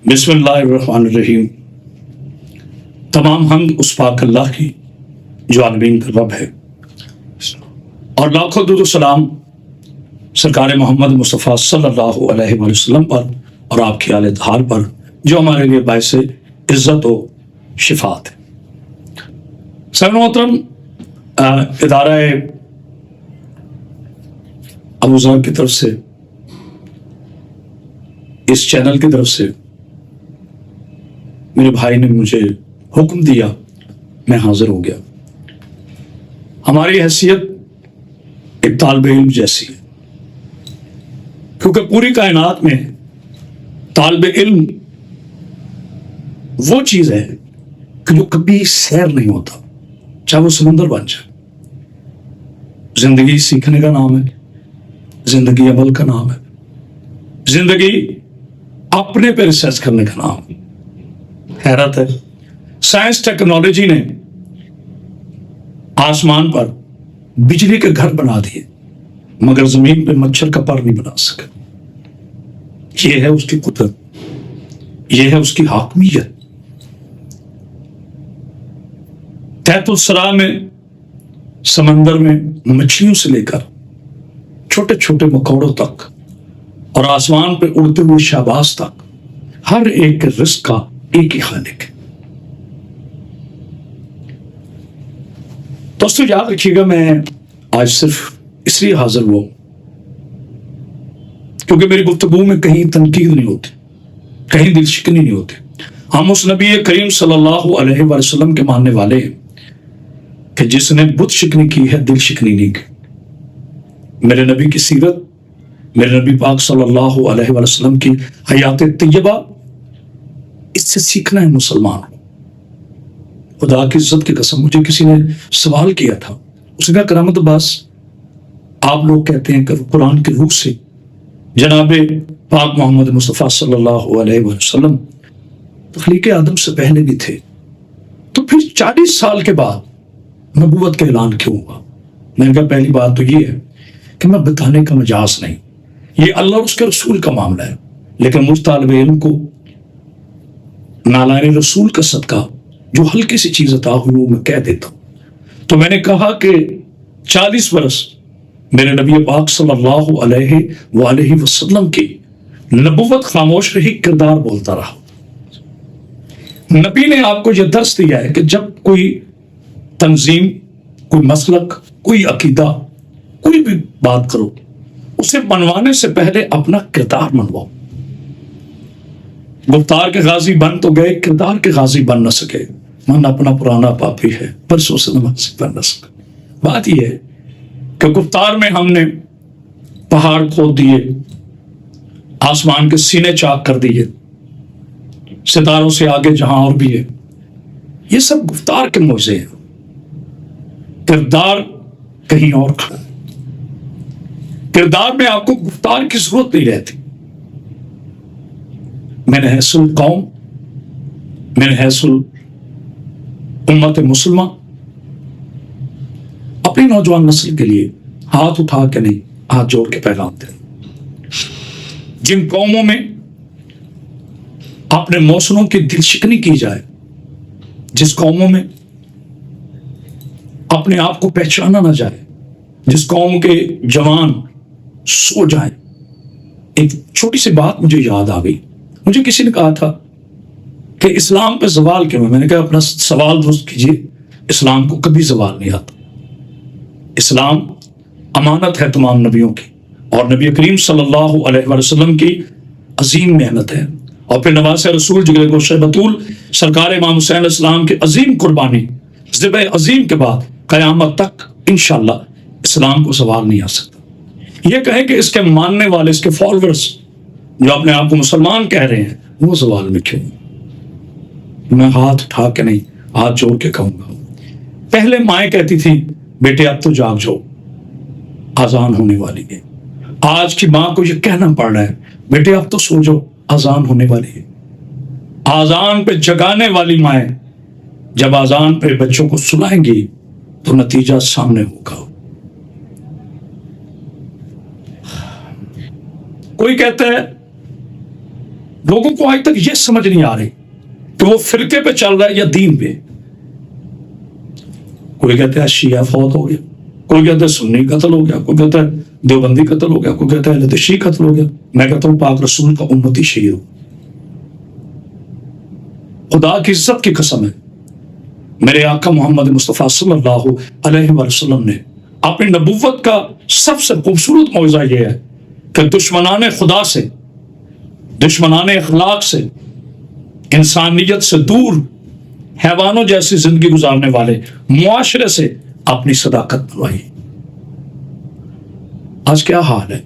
بسم اللہ الرحمن الرحیم۔ تمام حمد اس پاک اللہ کی جو عالمین کا رب ہے، اور لاکھوں درود و سلام سرکار محمد مصطفیٰ صلی اللہ علیہ وآلہ وسلم پر اور آپ کی آل اطہار پر جو ہمارے لیے باعث عزت و شفاعت ہے۔ سر محترم، ادارہ ابو ذر کی طرف سے، اس چینل کی طرف سے میرے بھائی نے مجھے حکم دیا، میں حاضر ہو گیا۔ ہماری حیثیت ایک طالب علم جیسی ہے، کیونکہ پوری کائنات میں طالب علم وہ چیز ہے کہ جو کبھی سیر نہیں ہوتا، چاہے وہ سمندر بن جائے۔ زندگی سیکھنے کا نام ہے، زندگی عمل کا نام ہے، زندگی اپنے پہ ریسرچ کرنے کا نام ہے۔ حیرت ہے، سائنس ٹیکنالوجی نے آسمان پر بجلی کے گھر بنا دیے، مگر زمین پہ مچھر کا پر نہیں بنا سکے۔ یہ ہے اس کی قدرت، یہ ہے اس کی حاکمیت۔ تحت الثری میں، سمندر میں مچھلیوں سے لے کر چھوٹے چھوٹے مکوڑوں تک اور آسمان پہ اڑتے ہوئے شہباز تک، ہر ایک کے رزق کا ایک ہی خالق ہے۔ دوستو یاد رکھیے گا، میں آج صرف اس لیے حاضر ہوا کیونکہ میری گفتگو میں کہیں تنقید نہیں ہوتی، کہیں دل شکنی نہیں ہوتی۔ ہم اس نبی کریم صلی اللہ علیہ وآلہ وسلم کے ماننے والے ہیں کہ جس نے بت شکنی کی ہے، دل شکنی نہیں کی۔ میرے نبی کی سیرت، میرے نبی پاک صلی اللہ علیہ وآلہ وسلم کی حیات طیبہ، اس سے سیکھنا ہے مسلمان کو۔ خدا کی عزت کی قسم، مجھے کسی نے سوال کیا تھا، اس نے کہا کرامت عباس، آپ لوگ کہتے ہیں کہ قرآن کی روح سے جناب پاک محمد مصطفیٰ صلی اللہ علیہ وآلہ وسلم تخلیق آدم سے پہلے بھی تھے، تو پھر 40 سال کے بعد نبوت کا اعلان کیوں ہوا؟ میں نے کہا پہلی بات تو یہ ہے کہ میں بتانے کا مجاز نہیں، یہ اللہ اور اس کے رسول کا معاملہ ہے، لیکن مجھ طالب علم کو نالائن رسول کا صدقہ جو ہلکی سی چیز عطا ہوئی وہ میں کہہ دیتا ہوں۔ تو میں نے کہا کہ 40 برس میرے نبی پاک صلی اللہ علیہ وآلہ وسلم کی نبوت خاموش رہی، کردار بولتا رہا۔ نبی نے آپ کو یہ درس دیا ہے کہ جب کوئی تنظیم، کوئی مسلک، کوئی عقیدہ، کوئی بھی بات کرو، اسے منوانے سے پہلے اپنا کردار منواؤ۔ گفتار کے غازی بن تو گئے، کردار کے غازی بن نہ سکے۔ من اپنا پرانا پاپی ہے، پرسوں سے نمازی بن نہ سکے۔ بات یہ ہے کہ گفتار میں ہم نے پہاڑ کھود دیے، آسمان کے سینے چاک کر دیے، ستاروں سے آگے جہاں اور بھی ہے، یہ سب گفتار کے معجزے ہیں۔ کردار کہیں اور کھڑا ہے۔ کردار میں آپ کو گفتار کی ضرورت نہیں رہتی۔ میں نے حیث القوم، میں نے حیث امت مسلمہ اپنی نوجوان نسل کے لیے ہاتھ اٹھا کے نہیں، ہاتھ جوڑ کے پیغام دیں۔ جن قوموں میں اپنے موسموں کی دل شکنی کی جائے، جس قوموں میں اپنے آپ کو پہچانا نہ جائے، جس قوم کے جوان سو جائیں۔ ایک چھوٹی سی بات مجھے یاد آ گئی، مجھے کسی نے کہا تھا کہ اسلام پہ زوال کیوں ہے؟ میں نے کہا اپنا سوال درست کیجیے، اسلام کو کبھی زوال نہیں آتا۔ اسلام امانت ہے تمام نبیوں کی، اور نبی کریم صلی اللہ علیہ وآلہ وسلم کی عظیم محنت ہے، اور پھر نواز رسول جگر گوشہ بطول سرکار امام حسین علیہ السلام کی عظیم قربانی، ذبح عظیم کے بعد قیامت تک انشاءاللہ اسلام کو زوال نہیں آ سکتا۔ یہ کہیں کہ اس کے ماننے والے، اس کے فالورز جو اپنے آپ کو مسلمان کہہ رہے ہیں، وہ زوال میں کیوں؟ میں ہاتھ اٹھا کے نہیں، ہاتھ جوڑ کے کہوں گا۔ پہلے مائیں کہتی تھی بیٹے اب تو جاگ جاؤ، اذان ہونے والی ہے۔ آج کی ماں کو یہ کہنا پڑ رہا ہے بیٹے اب تو سو جاؤ، اذان ہونے والی ہے۔ اذان پہ جگانے والی مائیں جب اذان پہ بچوں کو سلائیں گی تو نتیجہ سامنے ہوگا۔ کوئی کہتا ہے لوگوں کو آج تک یہ سمجھ نہیں آ رہی کہ وہ فرقے پہ چل رہا ہے یا دین پہ. کوئی کہتا ہے شیعہ فوت ہو گیا، کوئی کہتا ہے سنی قتل ہو گیا، کوئی کہتا ہے دیوبندی قتل ہو گیا، کوئی کہتا ہے اہل تشیع قتل ہو گیا. میں کہتا ہوں پاک رسول کا امتی شہید ہو. خدا کی عزت کی قسم ہے، میرے آقا محمد مصطفیٰ صلی اللہ علیہ وسلم نے اپنی نبوت کا سب سے خوبصورت معجزہ یہ ہے کہ دشمنان خدا سے، دشمنان اخلاق سے، انسانیت سے دور، حیوانوں جیسی زندگی گزارنے والے معاشرے سے اپنی صداقت بنوائی. آج کیا حال ہے؟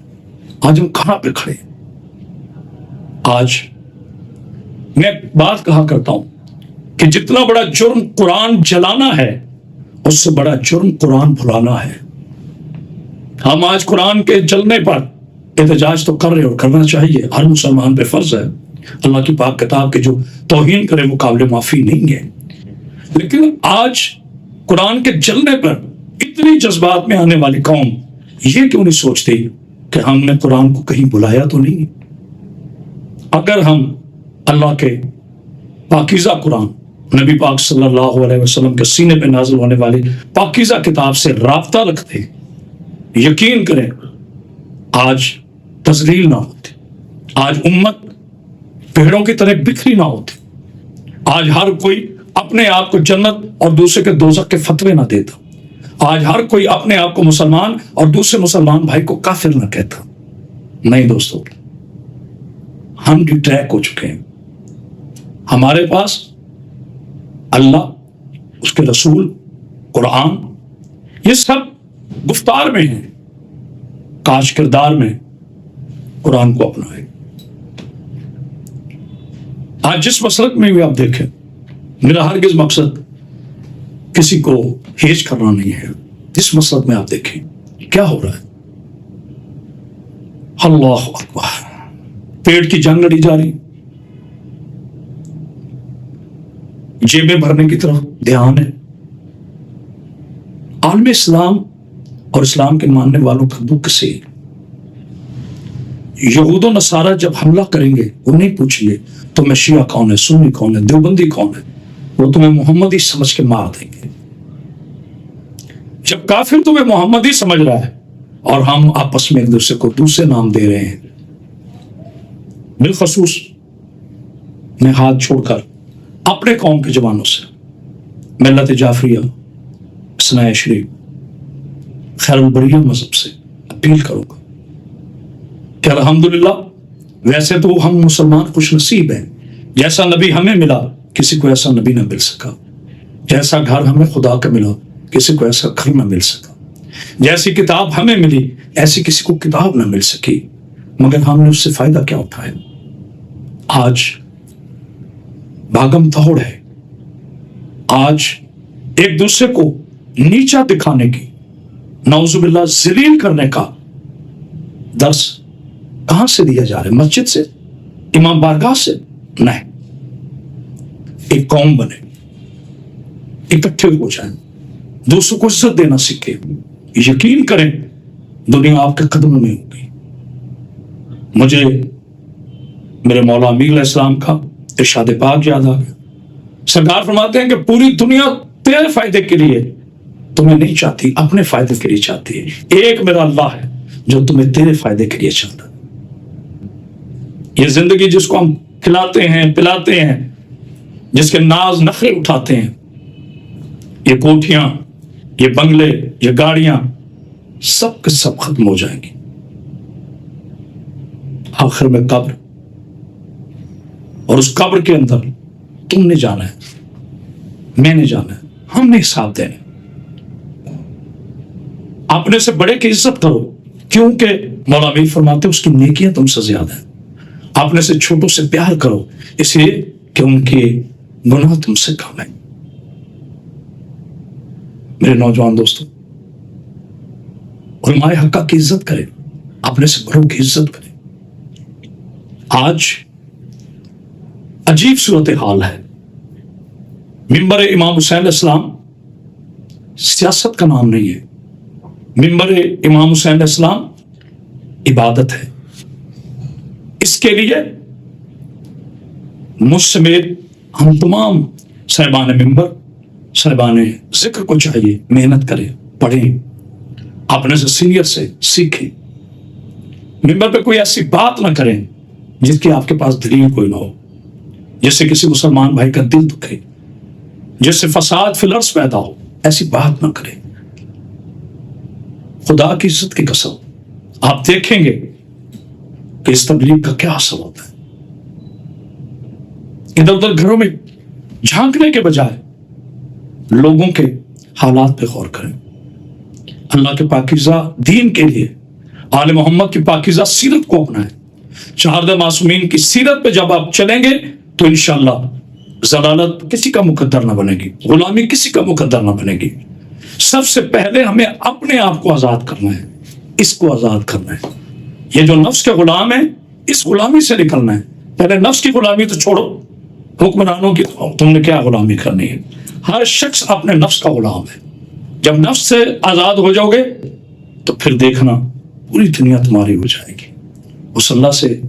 آج ہم کہاں پہ کھڑے ہیں؟ آج میں بات کہا کرتا ہوں کہ جتنا بڑا جرم قرآن جلانا ہے اس سے بڑا جرم قرآن بھلانا ہے. ہم آج قرآن کے جلنے پر احتجاج تو کر رہے اور کرنا چاہیے، ہر مسلمان پہ فرض ہے. اللہ کی پاک کتاب کے جو توہین کرے وہ قابل معافی نہیں ہے. لیکن آج قرآن کے جلنے پر اتنی جذبات میں آنے والی قوم یہ کیوں نہیں سوچتی کہ ہم نے قرآن کو کہیں بلایا تو نہیں؟ اگر ہم اللہ کے پاکیزہ قرآن، نبی پاک صلی اللہ علیہ وسلم کے سینے پہ نازل ہونے والی پاکیزہ کتاب سے رابطہ رکھتے، یقین کریں آج تذلیل نہ ہوتی، آج امت پیڑوں کی طرح بکھری نہ ہوتی، آج ہر کوئی اپنے آپ کو جنت اور دوسرے کے دوزخ کے فتوے نہ دیتا، آج ہر کوئی اپنے آپ کو مسلمان اور دوسرے مسلمان بھائی کو کافر نہ کہتا. نہیں دوستو، ہم ڈی ٹریک ہو چکے ہیں. ہمارے پاس اللہ، اس کے رسول، قرآن، یہ سب گفتار میں ہیں، کاش کردار میں قرآن کو اپنائے. آج جس مسلک میں بھی آپ دیکھیں، میرا ہرگز مقصد کسی کو ہیج کرنا نہیں ہے. جس مسلک میں آپ دیکھیں کیا ہو رہا ہے، اللہ اکبر، پیٹ کی جنگ لڑی جا رہی، جیبیں بھرنے کی طرف دھیان ہے. عالم اسلام اور اسلام کے ماننے والوں کا دکھ سے یہود و نصارہ جب حملہ کریں گے وہ نہیں پوچھیں گے تمہیں شیعہ کون ہے، سنی کون ہے، دیوبندی کون ہے، وہ تمہیں محمدی سمجھ کے مار دیں گے. جب کافر تمہیں محمدی سمجھ رہا ہے اور ہم آپس میں ایک دوسرے کو دوسرے نام دے رہے ہیں، بالخصوص میں ہاتھ چھوڑ کر اپنے قوم کے جوانوں سے، ملت جعفریہ، اثناء شریف، خیر البریہ مذہب سے اپیل کروں گا کہ الحمدللہ ویسے تو ہم مسلمان خوش نصیب ہیں، جیسا نبی ہمیں ملا کسی کو ایسا نبی نہ مل سکا، جیسا گھر ہمیں خدا کا ملا کسی کو ایسا گھر نہ مل سکا، جیسی کتاب ہمیں ملی ایسی کسی کو کتاب نہ مل سکی، مگر ہم نے اس سے فائدہ کیا اٹھایا؟ آج بھاگم دوڑ ہے، آج ایک دوسرے کو نیچا دکھانے کی، نعوذ باللہ ذلیل کرنے کا درس کہاں سے دیا جا رہا ہے؟ مسجد سے، امام بارگاہ سے؟ نہیں. ایک قوم بنے، اکٹھے ہو جائیں، دوسروں کو عزت دینا سیکھیں. یقین کریں دنیا آپ کے قدموں میں ہوگی. مجھے میرے مولا امیر علیہ السلام کا ارشاد پاک یاد آ گیا. سرکار فرماتے ہیں کہ پوری دنیا تیرے فائدے کے لیے تمہیں نہیں چاہتی، اپنے فائدے کے لیے چاہتی ہے. ایک میرا اللہ ہے جو تمہیں تیرے فائدے کے لیے چاہتا ہے. یہ زندگی جس کو ہم کھلاتے ہیں، پلاتے ہیں، جس کے ناز نخرے اٹھاتے ہیں، یہ کوٹھیاں، یہ بنگلے، یہ گاڑیاں سب کے سب ختم ہو جائیں گی. آخر میں قبر، اور اس قبر کے اندر تم نے جانا ہے، میں نے جانا ہے، ہم نے حساب دینا. اپنے سے بڑے کی عزت کرو کیونکہ مولا امیر فرماتے اس کی نیکیاں تم سے زیادہ ہیں. اپنے سے چھوٹوں سے پیار کرو اس لیے کہ ان کے گناہ تم سے کم ہے. میرے نوجوان دوستوں، علماء حقہ کی عزت کریں، اپنے سے بڑوں کی عزت کریں. آج عجیب صورتحال ہے. ممبر امام حسین علیہ السلام سیاست کا نام نہیں ہے. ممبر امام حسین علیہ السلام عبادت ہے. اس کے لیے مجھ سمیت ہم تمام صاحبان ممبر صاحبان ذکر کو چاہیے محنت کریں، پڑھیں، اپنے سے سینئر سے سیکھیں، ممبر پہ کوئی ایسی بات نہ کریں جس کی آپ کے پاس دلیل کوئی نہ ہو، جس سے کسی مسلمان بھائی کا دل دکھے، جس سے فساد فی الارض پیدا ہو، ایسی بات نہ کریں۔ خدا کی عزت کی قسم آپ دیکھیں گے کہ اس تبلیغ کا کیا اثر ہوتا ہے۔ ادھر ادھر گھروں میں جھانکنے کے بجائے لوگوں کے حالات پہ غور کریں، اللہ کے پاکیزہ دین کے لیے آل محمد کی پاکیزہ سیرت کو اپنائیں۔ شہادہ معصومین کی سیرت پہ جب آپ چلیں گے تو انشاءاللہ ضلالت کسی کا مقدر نہ بنے گی، غلامی کسی کا مقدر نہ بنے گی۔ سب سے پہلے ہمیں اپنے آپ کو آزاد کرنا ہے، اس کو آزاد کرنا ہے۔ یہ جو نفس کے غلام ہے اس غلامی سے نکلنا ہے۔ پہلے نفس کی غلامی تو چھوڑو، حکمرانوں کی تم نے کیا غلامی کرنی ہے؟ ہر شخص اپنے نفس کا غلام ہے۔ جب نفس سے آزاد ہو جاؤ گے تو پھر دیکھنا پوری دنیا تمہاری ہو جائے گی۔ اس اللہ سے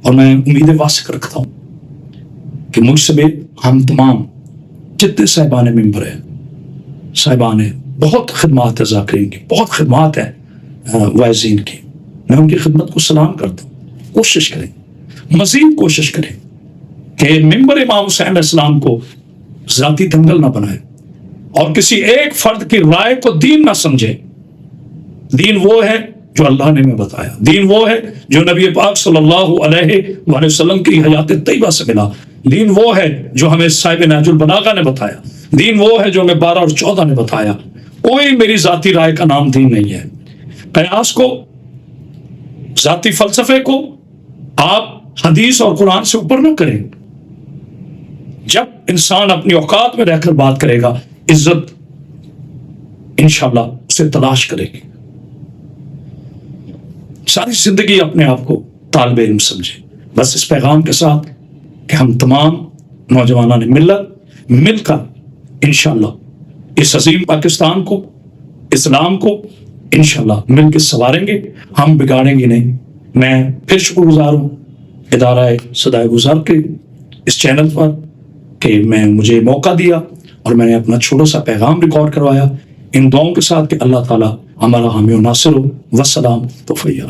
اور میں امید واسع رکھتا ہوں کہ مجھ سے بھی ہم تمام جتنے صاحبان ممبر ہیں، صاحبان بہت خدمات ہے ذاکرین کی، بہت خدمات ہیں واعظین کی، میں ان کی خدمت کو سلام کرتا ہوں۔ کوشش کریں، مزید کوشش کریں کہ ممبر امام حسین علیہ السلام کو ذاتی دنگل نہ بنائے اور کسی ایک فرد کی رائے کو دین نہ سمجھے۔ دین وہ ہے جو اللہ نے ہمیں بتایا، دین وہ ہے جو نبی پاک صلی اللہ علیہ وآلہ وسلم کی حیات طیبہ سے ملا، دین وہ ہے جو ہمیں صاحب نہج البلاغہ نے بتایا، دین وہ ہے جو ہمیں 12 اور 14 نے بتایا۔ کوئی میری ذاتی رائے کا نام دین نہیں ہے۔ قیاس کو، ذاتی فلسفے کو آپ حدیث اور قرآن سے اوپر نہ کریں۔ جب انسان اپنی اوقات میں رہ کر بات کرے گا، عزت انشاءاللہ اسے تلاش کرے گی۔ ساری زندگی اپنے آپ کو طالب علم سمجھے۔ بس اس پیغام کے ساتھ کہ ہم تمام نوجوانان ملت مل کر انشاءاللہ اس عظیم پاکستان کو، اسلام کو انشاءاللہ مل کے سنواریں گے، ہم بگاڑیں گے نہیں۔ میں پھر شکر گزار ہوں ادارہ صدائے گزار کے اس چینل پر کہ مجھے موقع دیا اور میں نے اپنا چھوٹا سا پیغام ریکارڈ کروایا، ان دعاؤں کے ساتھ کہ اللہ تعالیٰ ہمارا حامی و ناصر ہو۔ والسلام توفیق۔